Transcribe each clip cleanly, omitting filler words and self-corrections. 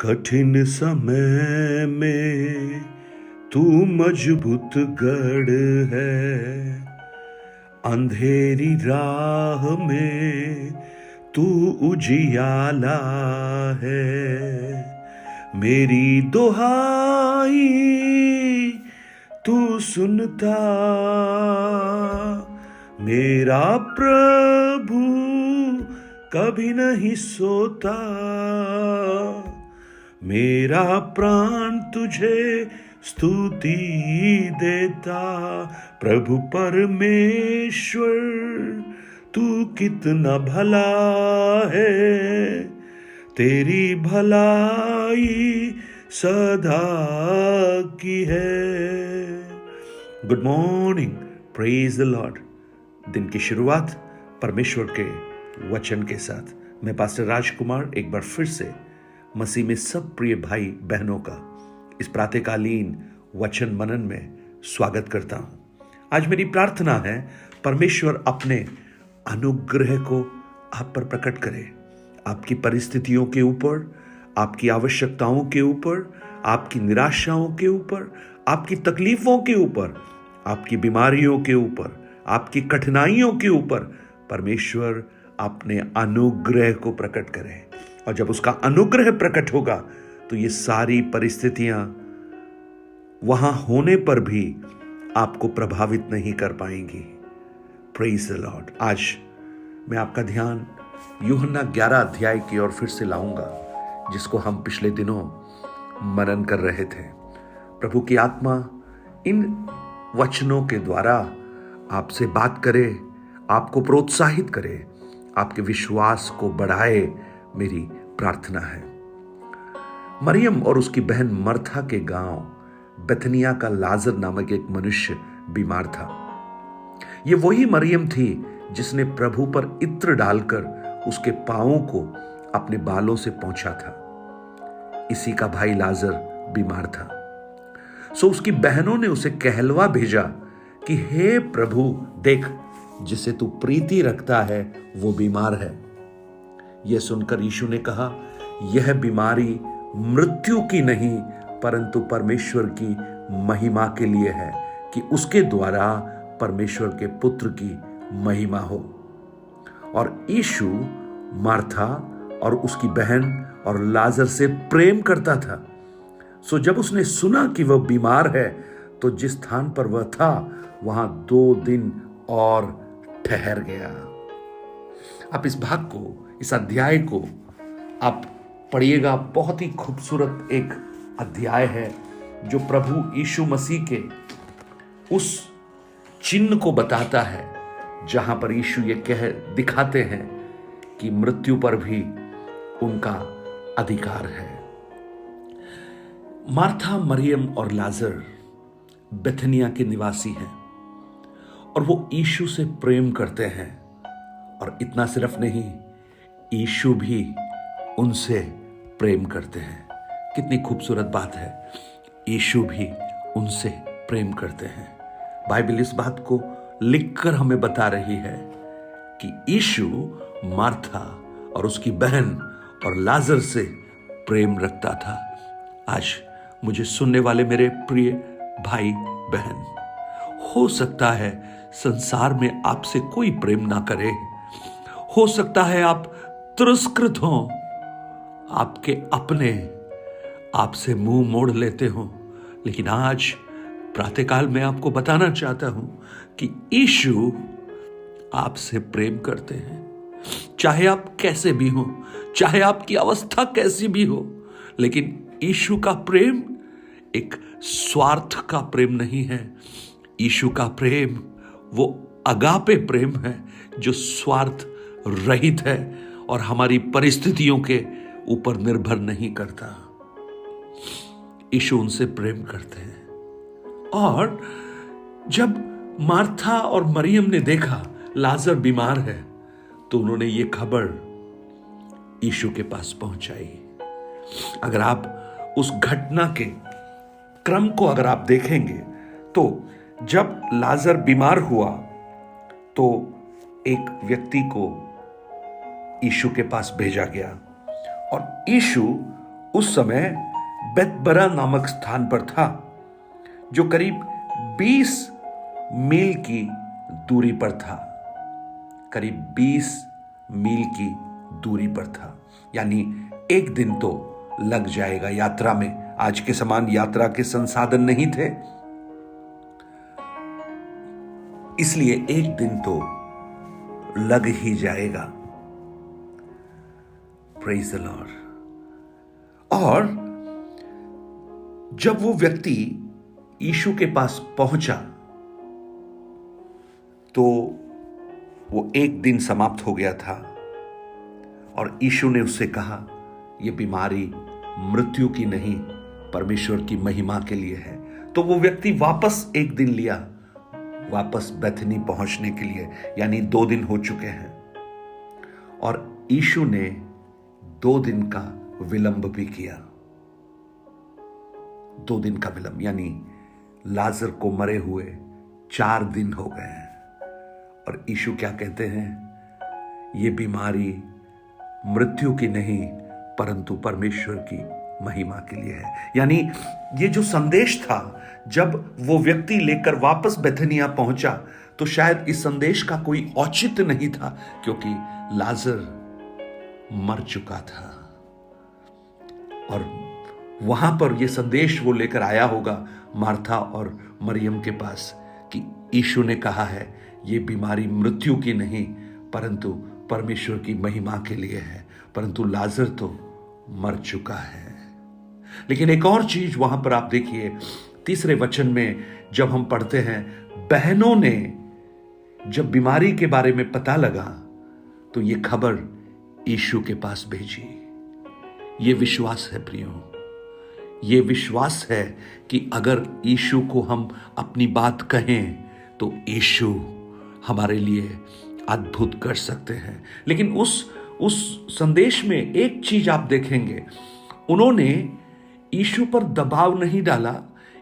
कठिन समय में तू मजबूत गढ़ है, अंधेरी राह में तू उजियाला है। मेरी दुहाई तू सुनता, मेरा प्रभु कभी नहीं सोता। मेरा प्राण तुझे स्तुति देता। प्रभु परमेश्वर तू कितना भला है, तेरी भलाई सदा की है। Good morning, praise the Lord. दिन की शुरुआत परमेश्वर के वचन के साथ मैं पास्टर राजकुमार एक बार फिर से मसीह में सब प्रिय भाई बहनों का इस प्रातःकालीन वचन मनन में स्वागत करता हूं। आज मेरी प्रार्थना है परमेश्वर अपने अनुग्रह को आप पर प्रकट करे, आपकी परिस्थितियों के ऊपर, आपकी आवश्यकताओं के ऊपर, आपकी निराशाओं के ऊपर, आपकी तकलीफों के ऊपर, आपकी बीमारियों के ऊपर, आपकी कठिनाइयों के ऊपर परमेश्वर अपने अनुग्रह को प्रकट करे। और जब उसका अनुग्रह प्रकट होगा तो ये सारी परिस्थितियां वहां होने पर भी आपको प्रभावित नहीं कर पाएंगी। Praise the Lord. आज मैं आपका ध्यान यूहन्ना 11 अध्याय की ओर फिर से लाऊंगा, जिसको हम पिछले दिनों मनन कर रहे थे। प्रभु की आत्मा इन वचनों के द्वारा आपसे बात करे, आपको प्रोत्साहित करे, आपके विश्वास को बढ़ाए, मेरी प्रार्थना है। मरियम और उसकी बहन मर्था के गांव बेथनिया का लाजर नामक एक मनुष्य बीमार था। यह वही मरियम थी जिसने प्रभु पर इत्र डालकर उसके पांवों को अपने बालों से पोंछा था। इसी का भाई लाजर बीमार था। सो उसकी बहनों ने उसे कहलवा भेजा कि हे प्रभु, देख, जिसे तू प्रीति रखता है वो बीमार है। यह सुनकर यीशु ने कहा, यह बीमारी मृत्यु की नहीं परंतु परमेश्वर की महिमा के लिए है, कि उसके द्वारा परमेश्वर के पुत्र की महिमा हो। और यीशु मार्था और उसकी बहन और लाजर से प्रेम करता था। सो जब उसने सुना कि वह बीमार है तो जिस स्थान पर वह था वहां 2 दिन और ठहर गया। आप इस भाग को, इस अध्याय को आप पढ़िएगा। बहुत ही खूबसूरत एक अध्याय है जो प्रभु यीशु मसीह के उस चिन्ह को बताता है जहां पर यीशु ये दिखाते हैं कि मृत्यु पर भी उनका अधिकार है। मार्था, मरियम और लाजर बेथनिया के निवासी हैं और वो यीशु से प्रेम करते हैं। और इतना सिर्फ नहीं, यीशु भी उनसे प्रेम करते हैं। कितनी खूबसूरत बात है, यीशु भी उनसे प्रेम करते हैं। बाइबल इस बात को लिखकर हमें बता रही है कि यीशु मार्था और उसकी बहन और लाजर से प्रेम रखता था। आज मुझे सुनने वाले मेरे प्रिय भाई बहन, हो सकता है संसार में आपसे कोई प्रेम ना करे, हो सकता है आप तिरस्कृत हो, आपके अपने आपसे मुंह मोड़ लेते हो, लेकिन आज प्रातःकाल में आपको बताना चाहता हूं कि यीशु आपसे प्रेम करते हैं। चाहे आप कैसे भी हो, चाहे आपकी अवस्था कैसी भी हो, लेकिन यीशु का प्रेम एक स्वार्थ का प्रेम नहीं है। यीशु का प्रेम वो अगापे प्रेम है जो स्वार्थ रहित है और हमारी परिस्थितियों के ऊपर निर्भर नहीं करता। यीशु उनसे प्रेम करते हैं। और जब मार्था और मरियम ने देखा लाजर बीमार है तो उन्होंने ये खबर यीशु के पास पहुंचाई। अगर आप उस घटना के क्रम को अगर आप देखेंगे तो जब लाजर बीमार हुआ तो एक व्यक्ति को यीशु के पास भेजा गया और यीशु उस समय बेतबरा नामक स्थान पर था, जो करीब 20 मील की दूरी पर था। करीब 20 मील की दूरी पर था, यानी एक दिन तो लग जाएगा यात्रा में। आज के समान यात्रा के संसाधन नहीं थे, इसलिए एक दिन तो लग ही जाएगा। Praise the Lord. और जब वो व्यक्ति यीशु के पास पहुंचा तो वो एक दिन समाप्त हो गया था, और यीशु ने उससे कहा, यह बीमारी मृत्यु की नहीं, परमेश्वर की महिमा के लिए है। तो वो व्यक्ति वापस एक दिन लिया, वापस बैथनी पहुंचने के लिए, यानी 2 दिन हो चुके हैं। और यीशु ने 2 दिन का विलंब भी किया। 2 दिन का विलंब, यानी लाजर को मरे हुए 4 दिन हो गए हैं। और यीशु क्या कहते हैं? ये बीमारी मृत्यु की नहीं, परंतु परमेश्वर की महिमा के लिए है। यानी ये जो संदेश था, जब वो व्यक्ति लेकर वापस बेथनिया पहुंचा, तो शायद इस संदेश का कोई औचित्य नहीं था, क्योंकि लाजर मर चुका था। और वहां पर यह संदेश वो लेकर आया होगा मार्था और मरियम के पास कि यीशु ने कहा है ये बीमारी मृत्यु की नहीं, परंतु परमेश्वर की महिमा के लिए है, परंतु लाजर तो मर चुका है। लेकिन एक और चीज वहां पर आप देखिए, 3 वचन में जब हम पढ़ते हैं, बहनों ने जब बीमारी के बारे में पता लगा तो ये खबर यीशु के पास भेजी। ये विश्वास है प्रियो, ये विश्वास है कि अगर यीशु को हम अपनी बात कहें तो यीशु हमारे लिए अद्भुत कर सकते हैं। लेकिन उस संदेश में एक चीज आप देखेंगे, उन्होंने यीशु पर दबाव नहीं डाला,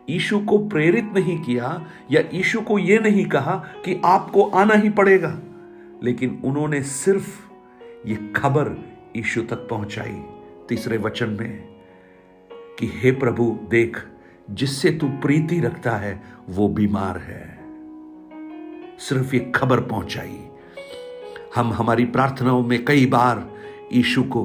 यीशु को प्रेरित नहीं किया, या यीशु को यह नहीं कहा कि आपको आना ही पड़ेगा, लेकिन उन्होंने सिर्फ ये खबर यीशु तक पहुंचाई 3 वचन में कि हे प्रभु देख, जिससे तू प्रीति रखता है वो बीमार है। सिर्फ ये खबर पहुंचाई। हम हमारी प्रार्थनाओं में कई बार यीशु को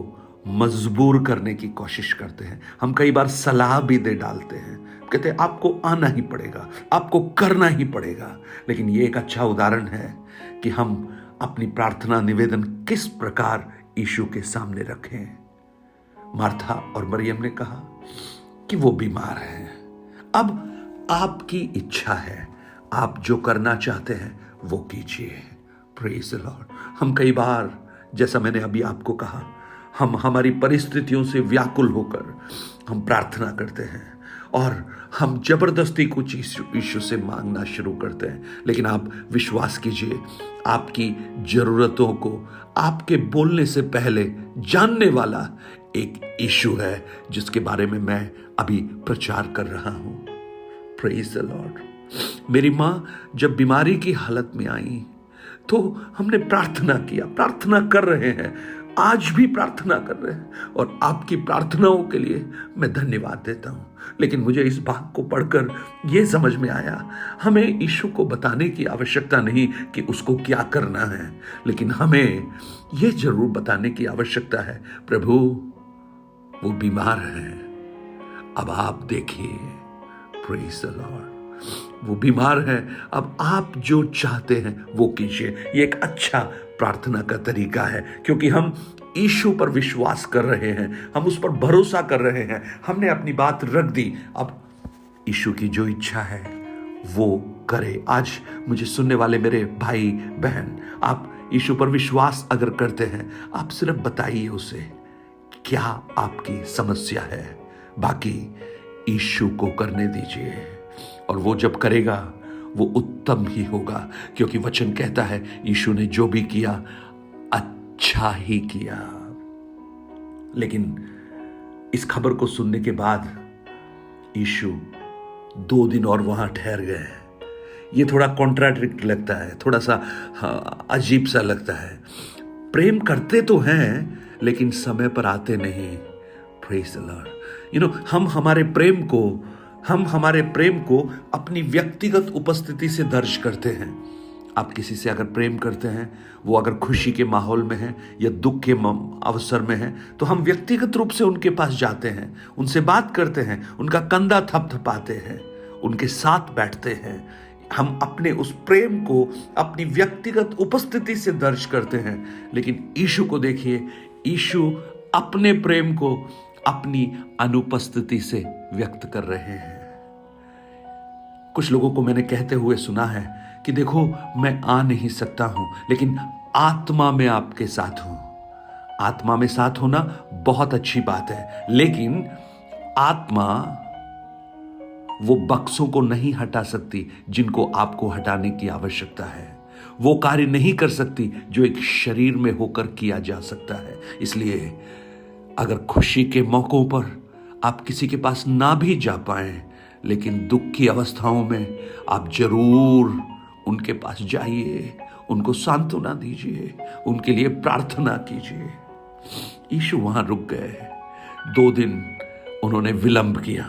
मजबूर करने की कोशिश करते हैं। हम कई बार सलाह भी दे डालते हैं, कहते हैं आपको आना ही पड़ेगा, आपको करना ही पड़ेगा। लेकिन ये एक अच्छा उदाहरण है कि हम अपनी प्रार्थना निवेदन किस प्रकार यीशु के सामने रखें। मार्था और मरियम ने कहा कि वो बीमार है। अब आपकी इच्छा है, आप जो करना चाहते हैं वो कीजिए। Praise the Lord. हम कई बार, जैसा मैंने अभी आपको कहा, हम हमारी परिस्थितियों से व्याकुल होकर हम प्रार्थना करते हैं और हम जबरदस्ती कुछ यीशु से मांगना शुरू करते हैं। लेकिन आप विश्वास कीजिए, आपकी जरूरतों को आपके बोलने से पहले जानने वाला एक यीशु है, जिसके बारे में मैं अभी प्रचार कर रहा हूं। Praise the Lord. मेरी मां जब बीमारी की हालत में आई तो हमने प्रार्थना किया, प्रार्थना कर रहे हैं, आज भी प्रार्थना कर रहे हैं, और आपकी प्रार्थनाओं के लिए मैं धन्यवाद देता हूं। लेकिन मुझे इस भाग को पढ़कर यह समझ में आया, हमें यीशु को बताने की आवश्यकता नहीं कि उसको क्या करना है, लेकिन हमें यह जरूर बताने की आवश्यकता है, प्रभु वो बीमार है, अब आप देखिए। Praise the Lord. वो बीमार है, अब आप जो चाहते हैं वो कीजिए। ये एक अच्छा प्रार्थना का तरीका है, क्योंकि हम यीशु पर विश्वास कर रहे हैं, हम उस पर भरोसा कर रहे हैं, हमने अपनी बात रख दी। अब यीशु की जो इच्छा है वो करे। आज मुझे सुनने वाले मेरे भाई बहन, आप यीशु पर विश्वास अगर करते हैं, आप सिर्फ बताइए उसे क्या आपकी समस्या है, बाकी यीशु को करने दीजिए, और वो जब करेगा वो उत्तम ही होगा, क्योंकि वचन कहता है यीशु ने जो भी किया अच्छा ही किया। लेकिन इस खबर को सुनने के बाद यीशु 2 दिन और वहां ठहर गए। ये थोड़ा कॉन्ट्राडिक्ट लगता है, थोड़ा सा अजीब सा लगता है। प्रेम करते तो हैं लेकिन समय पर आते नहीं। Praise the Lord. हम हमारे प्रेम को अपनी व्यक्तिगत उपस्थिति से दर्ज करते हैं। आप किसी से अगर प्रेम करते हैं, वो अगर खुशी के माहौल में है या दुख के अवसर में है, तो हम व्यक्तिगत रूप से उनके पास जाते हैं, उनसे बात करते हैं, उनका कंधा थपथपाते हैं, उनके साथ बैठते हैं। हम अपने उस प्रेम को अपनी व्यक्तिगत उपस्थिति से दर्ज करते हैं। लेकिन यीशु को देखिए, यीशु अपने प्रेम को अपनी अनुपस्थिति से व्यक्त कर रहे हैं। कुछ लोगों को मैंने कहते हुए सुना है कि देखो, मैं आ नहीं सकता हूं, लेकिन आत्मा में आपके साथ हूं। आत्मा में साथ होना बहुत अच्छी बात है, लेकिन आत्मा वो बक्सों को नहीं हटा सकती जिनको आपको हटाने की आवश्यकता है। वो कार्य नहीं कर सकती जो एक शरीर में होकर किया जा सकता है। इसलिए अगर खुशी के मौकों पर आप किसी के पास ना भी जा पाए, लेकिन दुख की अवस्थाओं में आप जरूर उनके पास जाइए, उनको सांत्वना दीजिए, उनके लिए प्रार्थना कीजिए। यीशु वहां रुक गए। 2 दिन उन्होंने विलंब किया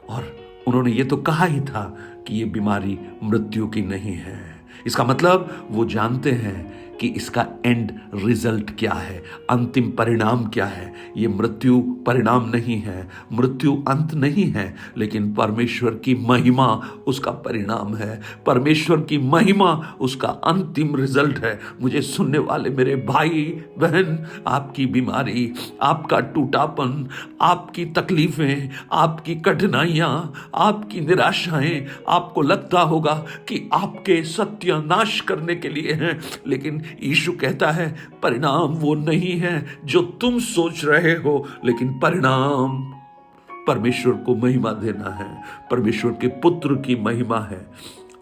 और उन्होंने ये तो कहा ही था कि ये बीमारी मृत्यु की नहीं है। इसका मतलब वो जानते हैं कि इसका एंड रिजल्ट क्या है, अंतिम परिणाम क्या है। ये मृत्यु परिणाम नहीं है, मृत्यु अंत नहीं है, लेकिन परमेश्वर की महिमा उसका परिणाम है, परमेश्वर की महिमा उसका अंतिम रिजल्ट है। मुझे सुनने वाले मेरे भाई बहन, आपकी बीमारी, आपका टूटापन, आपकी तकलीफें, आपकी कठिनाइयां, आपकी निराशाएं, आपको लगता होगा कि आपके सत्यानाश करने के लिए हैं, लेकिन यीशु कहता है परिणाम वो नहीं है जो तुम सोच रहे हो, लेकिन परिणाम परमेश्वर को महिमा देना है, परमेश्वर के पुत्र की महिमा है।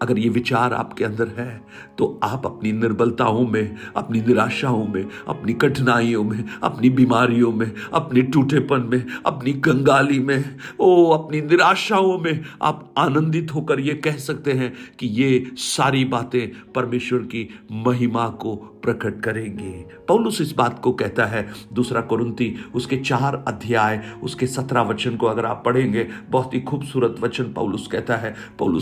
अगर ये विचार आपके अंदर है तो आप अपनी निर्बलताओं में, अपनी निराशाओं में, अपनी कठिनाइयों में, अपनी बीमारियों में, अपने टूटेपन में, अपनी कंगाली में, अपनी निराशाओं में आप आनंदित होकर ये कह सकते हैं कि ये सारी बातें परमेश्वर की महिमा को प्रकट करेंगी। पौलुस इस बात को कहता है, 2 कोरिन्थी उसके 4 अध्याय उसके 17 वचन को अगर आप पढ़ेंगे, बहुत ही खूबसूरत वचन पौलुस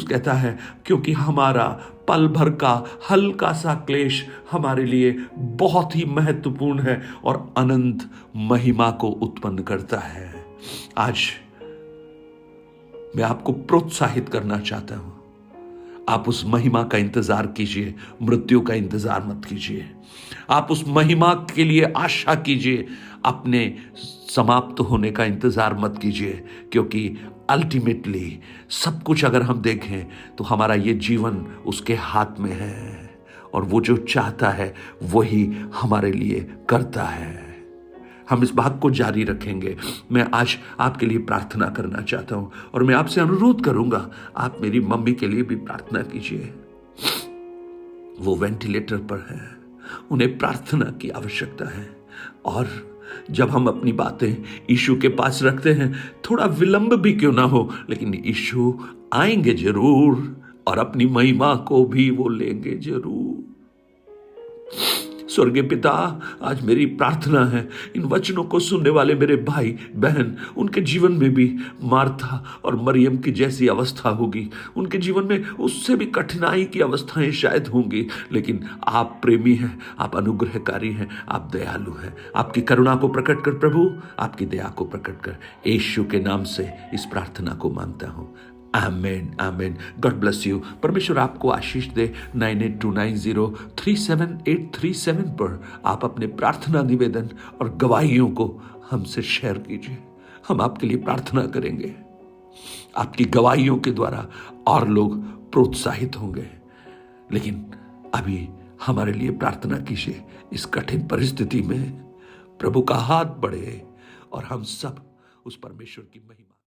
कहता है क्योंकि हमारा पल भर का हल्का सा क्लेश हमारे लिए बहुत ही महत्वपूर्ण है और अनंत महिमा को उत्पन्न करता है। आज मैं आपको प्रोत्साहित करना चाहता हूं, आप उस महिमा का इंतजार कीजिए, मृत्यु का इंतजार मत कीजिए। आप उस महिमा के लिए आशा कीजिए, अपने समाप्त होने का इंतजार मत कीजिए, क्योंकि अल्टीमेटली सब कुछ अगर हम देखें तो हमारा ये जीवन उसके हाथ में है और वो जो चाहता है वही हमारे लिए करता है। हम इस बात को जारी रखेंगे। मैं आज आपके लिए प्रार्थना करना चाहता हूं और मैं आपसे अनुरोध करूंगा, आप मेरी मम्मी के लिए भी प्रार्थना कीजिए। वो वेंटिलेटर पर है, उन्हें प्रार्थना की आवश्यकता है। और जब हम अपनी बातें यीशु के पास रखते हैं, थोड़ा विलंब भी क्यों ना हो, लेकिन यीशु आएंगे जरूर और अपनी महिमा को भी वो लेंगे जरूर। स्वर्गीय पिता, आज मेरी प्रार्थना है, इन वचनों को सुनने वाले मेरे भाई बहन, उनके जीवन में भी मार्था और मरियम की जैसी अवस्था होगी, उनके जीवन में उससे भी कठिनाई की अवस्थाएं शायद होंगी, लेकिन आप प्रेमी हैं, आप अनुग्रहकारी हैं, आप दयालु हैं। आपकी करुणा को प्रकट कर प्रभु, आपकी दया को प्रकट कर, यीशु के नाम से इस प्रार्थना को मांगता हूं। Amen, amen. God bless you. परमेश्वर आपको आशीष दे। 9829037837 पर आप अपने प्रार्थना निवेदन और गवाहियों को हमसे शेयर कीजिए। हम आपके लिए प्रार्थना करेंगे। आपकी गवाहियों के द्वारा और लोग प्रोत्साहित होंगे। लेकिन अभी हमारे लिए प्रार्थना कीजिए। इस कठिन परिस्थिति में प्रभु का हाथ बढ़े और हम सब उस परमेश्वर की महिमा